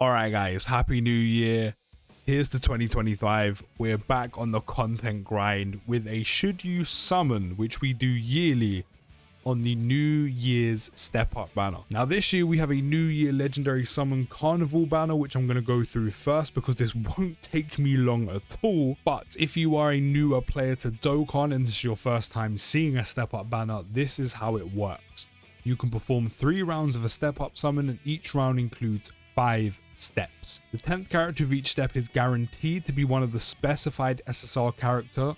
All right, guys, happy new year. Here's to 2025. We're back on the content grind with a should you summon, which we do yearly on the New Year's Step Up banner. Now this year we have a New Year Legendary Summon Carnival banner, which I'm going to go through first because this won't take me long at all. But if you are a newer player to Dokkan and this is your first time seeing a Step Up banner, this is how it works. You can perform 3 rounds of a Step Up summon and each round includes 5 steps. The 10th character of each step is guaranteed to be one of the specified SSR character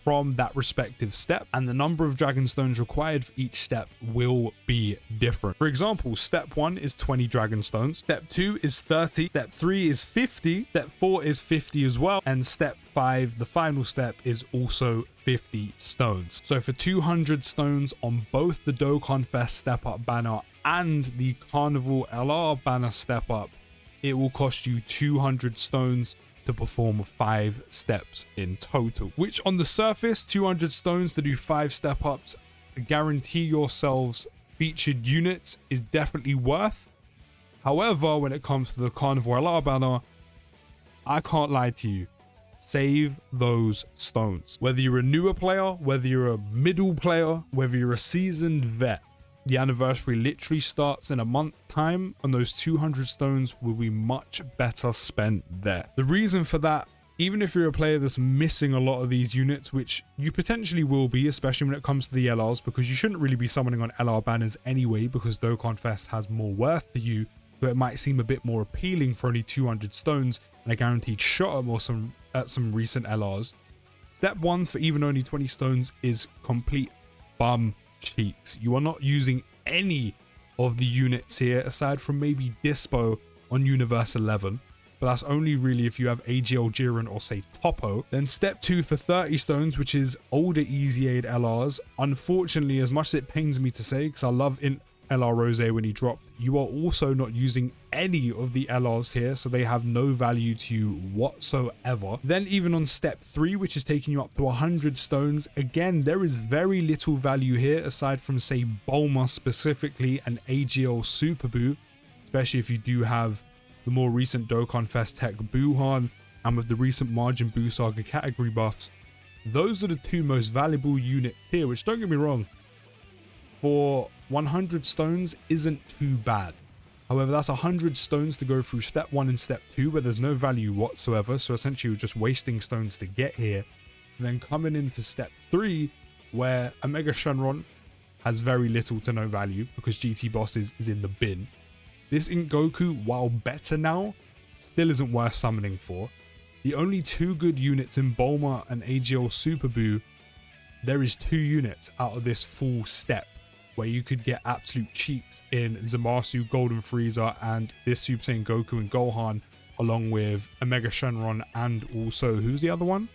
from that respective step, and the number of dragon stones required for each step will be different. For example, step 1 is 20 dragon stones, step 2 is 30, step 3 is 50, step 4 is 50 as well, and step 5, the final step, is also 50 stones. So for 200 stones on both the Dokkan Fest Step Up banner and the Carnival LR banner Step Up, it will cost you 200 stones to perform 5 steps in total, which on the surface, 200 stones to do 5 step ups to guarantee yourselves featured units is definitely worth. However, when it comes to the Carnival LR banner, I can't lie to you, save those stones. Whether you're a newer player, whether you're a middle player, whether you're a seasoned vet, the anniversary literally starts in a month time, and those 200 stones will be much better spent there. The reason for that, even if you're a player that's missing a lot of these units, which you potentially will be, especially when it comes to the LRs, because you shouldn't really be summoning on LR banners anyway, because Dokkan Fest has more worth to you, so it might seem a bit more appealing for only 200 stones and a guaranteed shot at some recent LRs. Step 1 for even only 20 stones is complete bum cheeks. You are not using any of the units here aside from maybe Dispo on Universe 11, but that's only really if you have AGL Jiren or say Topo. Then step 2 for 30 stones, which is older Easy Aid LRs. Unfortunately, as much as it pains me to say, because I love in LR Rose when he dropped, you are also not using any of the LRs here, so they have no value to you whatsoever. Then even on step 3, which is taking you up to 100 stones, again there is very little value here aside from say Bulma specifically and AGL Super Buu, especially if you do have the more recent Dokkan Fest Tech Buuhan and with the recent Margin Buu Saga category buffs. Those are the 2 most valuable units here, which don't get me wrong, for 100 stones isn't too bad. However, that's 100 stones to go through step 1 and step 2 where there's no value whatsoever, so essentially you're just wasting stones to get here. And then coming into step 3 where Omega Shenron has very little to no value because GT Boss is in the bin. This Ink Goku, while better now, still isn't worth summoning for. The only 2 good units in Bulma and AGL Super Buu, there is 2 units out of this full step where you could get absolute cheats in Zamasu, Golden Frieza, and this Super Saiyan Goku and Gohan, along with Omega Shenron and also, who's the other one?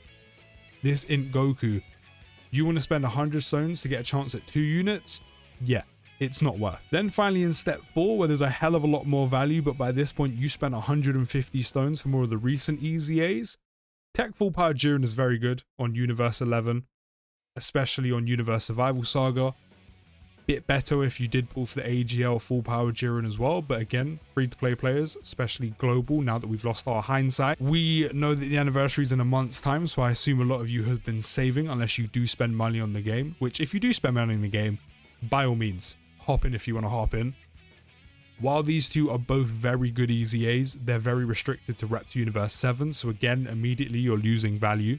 This Int Goku. You want to spend 100 stones to get a chance at 2 units? Yeah, it's not worth. Then finally in step 4, where there's a hell of a lot more value, but by this point you spent 150 stones for more of the recent EZAs. Tech Full Power Jiren is very good on Universe 11, especially on Universe Survival Saga. Bit better if you did pull for the AGL Full Power Jiren as well, but again, free-to-play players, especially global, now that we've lost our hindsight. We know that the anniversary is in a month's time, so I assume a lot of you have been saving unless you do spend money on the game, which if you do spend money on the game, by all means, hop in if you want to hop in. While these 2 are both very good EZAs, they're very restricted to Rep to Universe 7, so again, immediately you're losing value.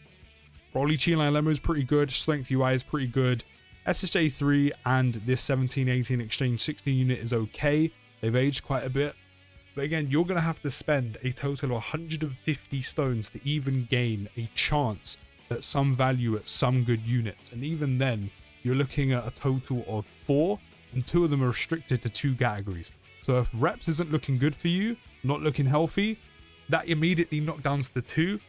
Broly Chi-Line Lemo is pretty good, Strength UI is pretty good, SSJ 3 and this 17-18 Exchange 16 unit is okay. They've aged quite a bit. But again, you're going to have to spend a total of 150 stones to even gain a chance at some value at some good units. And even then, you're looking at a total of 4, and 2 of them are restricted to 2 categories. So if reps isn't looking good for you, not looking healthy, that immediately knockdowns to 2,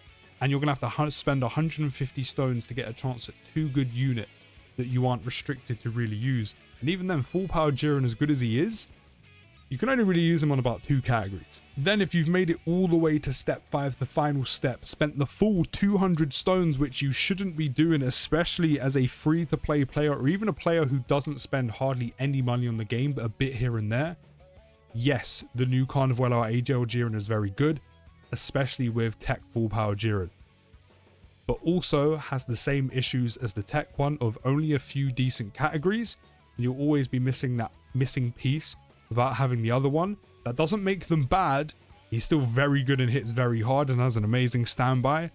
and you're going to have to spend 150 stones to get a chance at 2 good units that you aren't restricted to really use. And even then, Full Power Jiren, as good as he is, you can only really use him on about 2 categories. Then if you've made it all the way to step 5, the final step, spent the full 200 stones, which you shouldn't be doing, especially as a free-to-play player or even a player who doesn't spend hardly any money on the game but a bit here and there, yes, the new Carnival LR AGL Jiren is very good, especially with Tech Full Power Jiren, but also has the same issues as the Tech one of only a few decent categories, and you'll always be missing that missing piece without having the other one. That doesn't make them bad. He's still very good and hits very hard and has an amazing standby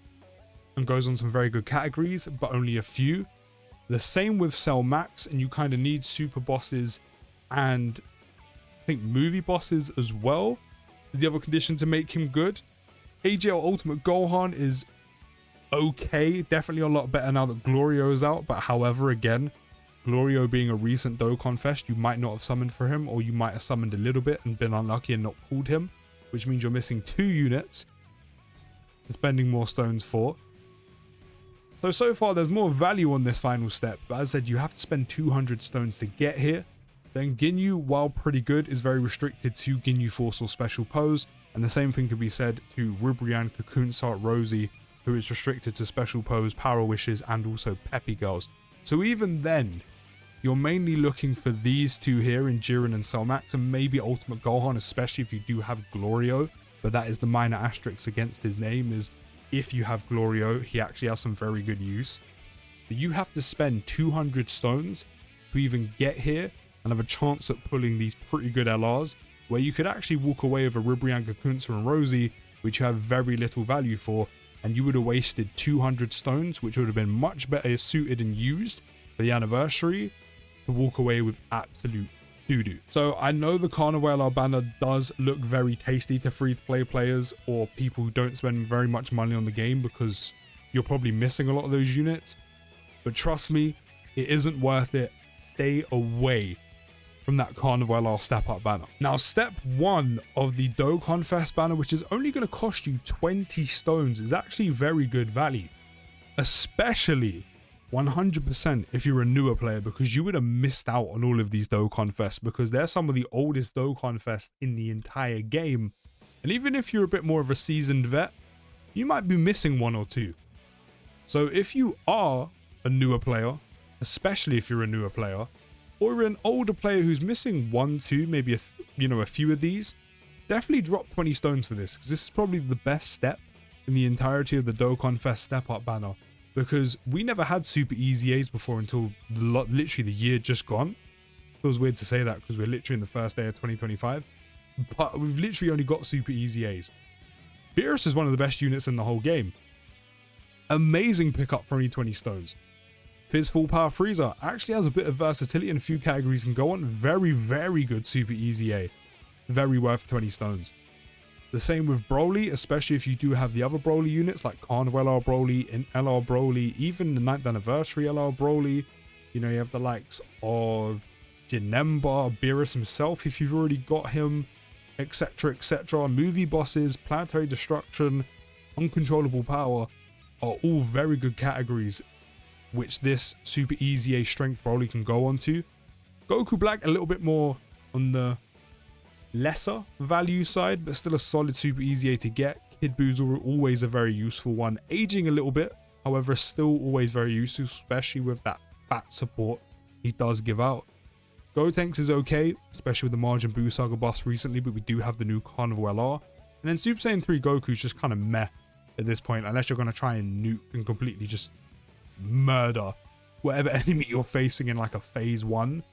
and goes on some very good categories, but only a few. The same with Cell Max, and you kind of need super bosses and I think movie bosses as well is the other condition to make him good. AGL Ultimate Gohan is okay, definitely a lot better now that Glorio is out, but however, again, Glorio being a recent Dokkan Fest, you might not have summoned for him, or you might have summoned a little bit and been unlucky and not pulled him, which means you're missing 2 units to spending more stones for. So far there's more value on this final step, but as I said, you have to spend 200 stones to get here. Then Ginyu, while pretty good, is very restricted to Ginyu Force or Special Pose, and the same thing can be said to Ribrianne, Cocoon Sart, Rosie, who is restricted to Special Pose, Power Wishes, and also Peppy Girls. So even then, you're mainly looking for these two here in Jiren and Cell Max, and maybe Ultimate Gohan, especially if you do have Glorio, but that is the minor asterisk against his name, is if you have Glorio, he actually has some very good use. But you have to spend 200 stones to even get here and have a chance at pulling these pretty good LRs, where you could actually walk away with a Ribrianne, Kakunsa, and Rosie, which you have very little value for, and you would have wasted 200 stones, which would have been much better suited and used for the anniversary, to walk away with absolute doo-doo. So I know the Carnival LR banner does look very tasty to free-to-play players or people who don't spend very much money on the game, because you're probably missing a lot of those units, but trust me, it isn't worth it. Stay away from that Carnival LR Step Up banner. Now, step 1 of the Dokkan Fest banner, which is only going to cost you 20 stones, is actually very good value, especially 100% if you're a newer player, because you would have missed out on all of these Dokkan Fests, because they're some of the oldest Dokkan Fests in the entire game, and even if you're a bit more of a seasoned vet, you might be missing 1 or 2. So if you are a newer player, especially if you're a newer player, or an older player who's missing 1, 2, maybe a few of these, definitely drop 20 stones for this, because this is probably the best step in the entirety of the Dokkan Fest Step Up banner, because we never had super easy A's before until literally the year just gone. It feels weird to say that because we're literally in the first day of 2025, but we've literally only got super easy A's. Beerus is one of the best units in the whole game. Amazing pickup for only 20 stones. Fizz Full Power Frieza actually has a bit of versatility in a few categories can go on. Very, very good super easy A. Very worth 20 stones. The same with Broly, especially if you do have the other Broly units like Carnival LR Broly, and LR Broly, even the 9th Anniversary LR Broly. You know, you have the likes of Janemba, Beerus himself if you've already got him, etc, etc. Movie bosses, Planetary Destruction, Uncontrollable Power are all very good categories, which this super easy A strength Broly can go on to. Goku Black a little bit more on the lesser value side, but still a solid super easy A to get. Kid Buu's always a very useful one, aging a little bit, however still always very useful, especially with that fat support he does give out. Gotenks is okay, especially with the Margin Buu Saga buffs recently, but we do have the new Carnival LR. And then Super Saiyan 3 Goku's just kind of meh at this point, unless you're going to try and nuke and completely just murder whatever enemy you're facing in like a phase 1.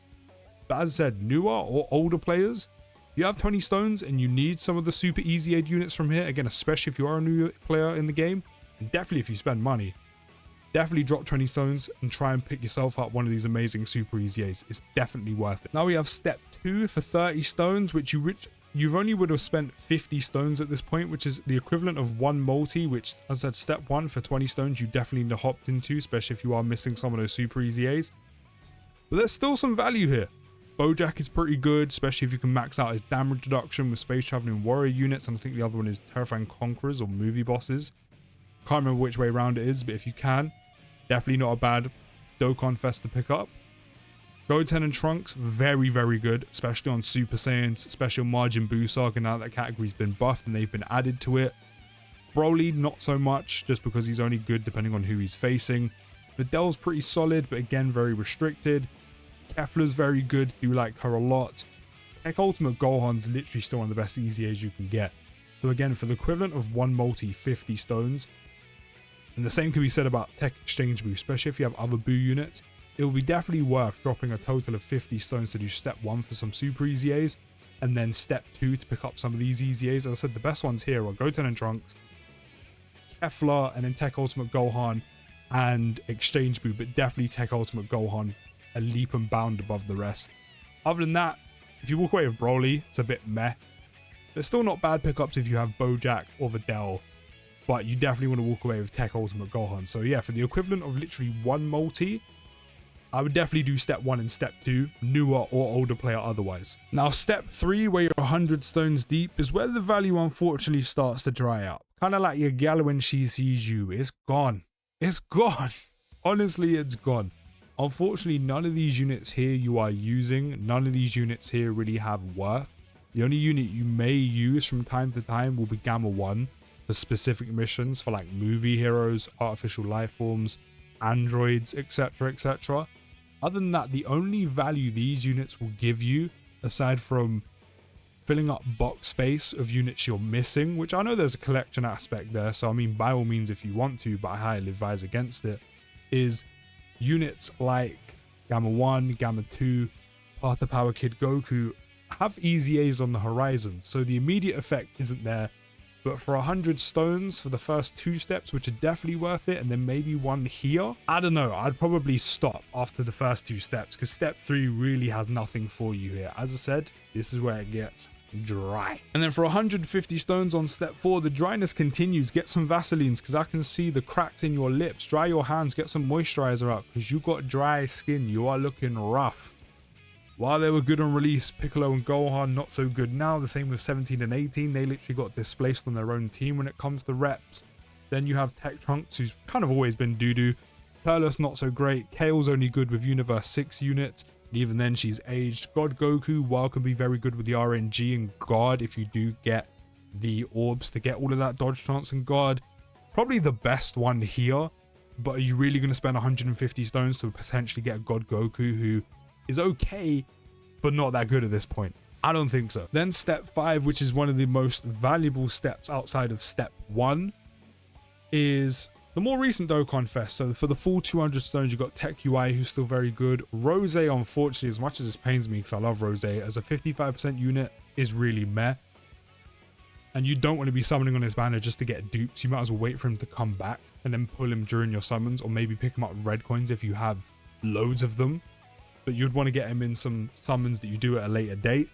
But as I said, newer or older players, if you have 20 stones and you need some of the super easy aid units from here, again, especially if you are a new player in the game, and definitely if you spend money, definitely drop 20 stones and try and pick yourself up one of these amazing super easy A's. It's definitely worth it. Now we have step 2 for 30 stones, which you only would have spent 50 stones at this point, which is the equivalent of 1 multi, which, as I said, step 1 for 20 stones, you definitely need to hop into, especially if you are missing some of those super easy A's. But there's still some value here. Bojack is pretty good, especially if you can max out his damage reduction with Space Traveling Warrior units, and I think the other one is Terrifying Conquerors or movie bosses. Can't remember which way around it is, but if you can, definitely not a bad Dokkan Fest to pick up. Goten and Trunks, very, very good, especially on Super Saiyans, especially on Majin Buu Saga now that category's been buffed and they've been added to it. Broly, not so much, just because he's only good depending on who he's facing. Vidal's pretty solid, but again, very restricted. Kefla's very good, do like her a lot. Tech Ultimate Gohan's literally still one of the best EZAs you can get. So again, for the equivalent of one multi, 50 stones, and the same can be said about Tech Exchange Boo, especially if you have other Boo units, it will be definitely worth dropping a total of 50 stones to do step 1 for some super EZAs, and then step 2 to pick up some of these EZAs. As I said, the best ones here are Goten and Trunks, Kefla, and then Tech Ultimate Gohan and Exchange Boo, but definitely Tech Ultimate Gohan a leap and bound above the rest. Other than that, if you walk away with Broly, it's a bit meh. They're still not bad pickups if you have Bojack or Videl, but you definitely want to walk away with Tech Ultimate Gohan. So yeah, for the equivalent of literally one multi, I would definitely do step 1 and step 2, newer or older player otherwise. Now step 3, where you're 100 stones deep, is where the value unfortunately starts to dry out. Kind of like your gal when she sees you. It's gone. It's gone. Honestly, it's gone. Unfortunately, none of these units here you are using. None of these units here really have worth. The only unit you may use from time to time will be Gamma 1 for specific missions for like movie heroes, artificial life forms, androids, etc, etc. Other than that, the only value these units will give you, aside from filling up box space of units you're missing, which I know there's a collection aspect there, so I mean by all means if you want to, but I highly advise against it, is units like Gamma 1, Gamma 2, Path to Power Kid Goku have EZAs on the horizon, so the immediate effect isn't there. But for 100 stones for the first 2 steps, which are definitely worth it, and then maybe one here, I don't know, I'd probably stop after the first 2 steps, because step 3 really has nothing for you here. As I said, this is where it gets dry. And then for 150 stones on step 4, the dryness continues. Get some Vaselines, because I can see the cracks in your lips. Dry your hands, get some moisturizer out, because you got dry skin. You are looking rough. While they were good on release, Piccolo and Gohan not so good now. The same with 17 and 18. They literally got displaced on their own team when it comes to reps. Then you have Tech Trunks, who's kind of always been doo-doo. Turles not so great. Kale's only good with Universe 6 units. And even then she's aged. God Goku, while can be very good with the RNG and God if you do get the orbs to get all of that dodge chance and God. Probably the best one here. But are you really going to spend 150 stones to potentially get God Goku, who is okay, but not that good at this point? I don't think so. Then step 5, which is one of the most valuable steps outside of step 1, is the more recent Dokkan Fest. So for the full 200 stones, you got Tech UI, who's still very good. Rose, unfortunately, as much as this pains me because I love Rose, as a 55% unit is really meh. And you don't want to be summoning on his banner just to get dupes. You might as well wait for him to come back and then pull him during your summons, or maybe pick him up with red coins if you have loads of them. But you'd want to get him in some summons that you do at a later date.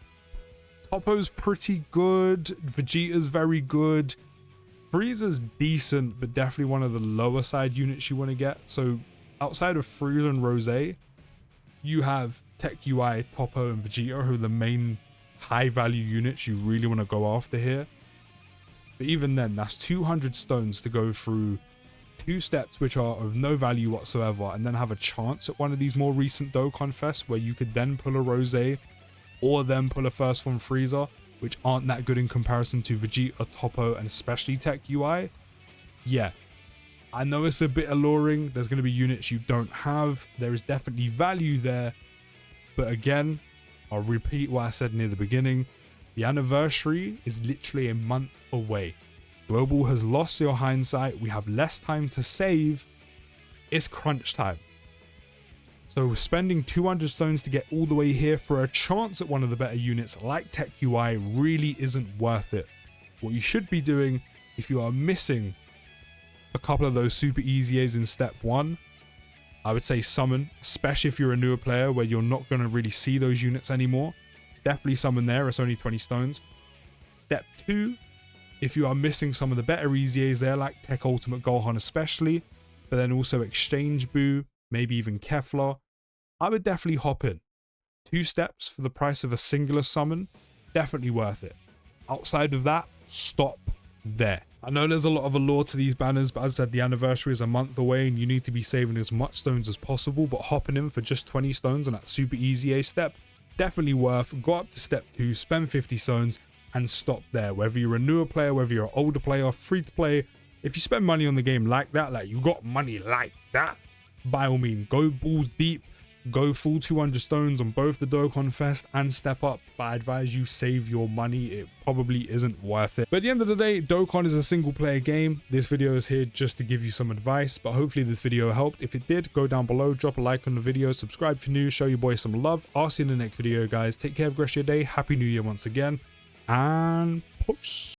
Toppo's pretty good. Vegeta's very good. Frieza's decent, but definitely one of the lower side units you want to get. So outside of Frieza and Rose, you have Tech UI, Toppo, and Vegeta, who are the main high value units you really want to go after here. But even then, that's 200 stones to go through 2 steps which are of no value whatsoever, and then have a chance at one of these more recent Dokkan Fests where you could then pull a Rose or then pull a first form Frieza, which aren't that good in comparison to Vegeta, Toppo, and especially Tech UI. Yeah, I know it's a bit alluring. There's going to be units you don't have. There is definitely value there. But again, I'll repeat what I said near the beginning. The anniversary is literally a month away. Global has lost your hindsight. We have less time to save. It's crunch time. So spending 200 stones to get all the way here for a chance at one of the better units like Tech UI really isn't worth it. What you should be doing, if you are missing a couple of those super EZAs in step 1, I would say summon, especially if you're a newer player where you're not going to really see those units anymore. Definitely summon there. It's only 20 stones. Step 2, if you are missing some of the better EZAs there, like Tech Ultimate Gohan especially, but then also Exchange Boo, maybe even Kefla, I would definitely hop in. 2 steps for the price of a singular summon, definitely worth it. Outside of that, stop there. I know there's a lot of allure to these banners, but as I said, the anniversary is a month away and you need to be saving as much stones as possible, but hopping in for just 20 stones on that super EZA step, definitely worth. Go up to step 2, spend 50 stones, and stop there. Whether you're a newer player, whether you're an older player, free to play, if you spend money on the game like that, like you got money like that, by all means, go balls deep, go full 200 stones on both the Dokkan Fest and step up, but I advise you save your money. It probably isn't worth it. But at the end of the day, Dokkan is a single player game. This video is here just to give you some advice, but hopefully this video helped. If it did, go down below, drop a like on the video, subscribe if you're new, show your boy some love. I'll see you in the next video, guys. Take care of the rest of your day. Happy New Year once again, and peace.